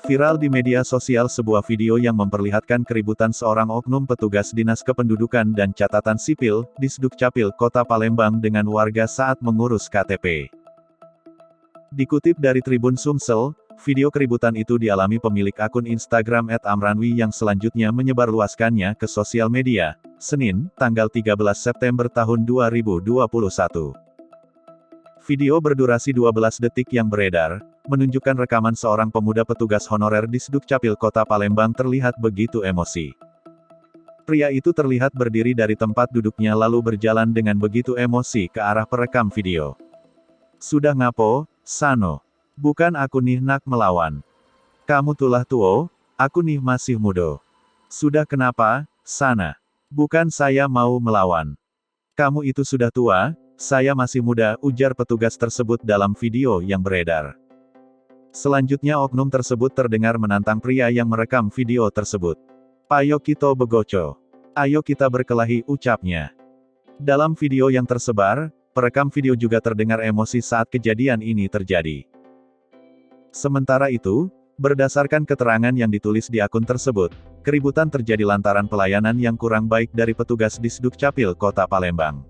Viral di media sosial sebuah video yang memperlihatkan keributan seorang oknum petugas Dinas Kependudukan dan Catatan Sipil, di Sdukcapil Kota Palembang dengan warga saat mengurus KTP. Dikutip dari Tribun Sumsel, video keributan itu dialami pemilik akun Instagram @amranwi yang selanjutnya menyebarluaskannya ke sosial media, Senin, tanggal 13 September tahun 2021. Video berdurasi 12 detik yang beredar, menunjukkan rekaman seorang pemuda petugas honorer di Sdukcapil Kota Palembang terlihat begitu emosi. Pria itu terlihat berdiri dari tempat duduknya lalu berjalan dengan begitu emosi ke arah perekam video. "Sudah ngapo, Sano? Bukan aku nih nak melawan. Kamu tulah tuo, aku nih masih mudo. Sudah kenapa, sana? Bukan saya mau melawan. Kamu itu sudah tua, saya masih muda," ujar petugas tersebut dalam video yang beredar. Selanjutnya oknum tersebut terdengar menantang pria yang merekam video tersebut. "Payo kita begoco. Ayo kita berkelahi," ucapnya. Dalam video yang tersebar, perekam video juga terdengar emosi saat kejadian ini terjadi. Sementara itu, berdasarkan keterangan yang ditulis di akun tersebut, keributan terjadi lantaran pelayanan yang kurang baik dari petugas di Sdukcapil Kota Palembang.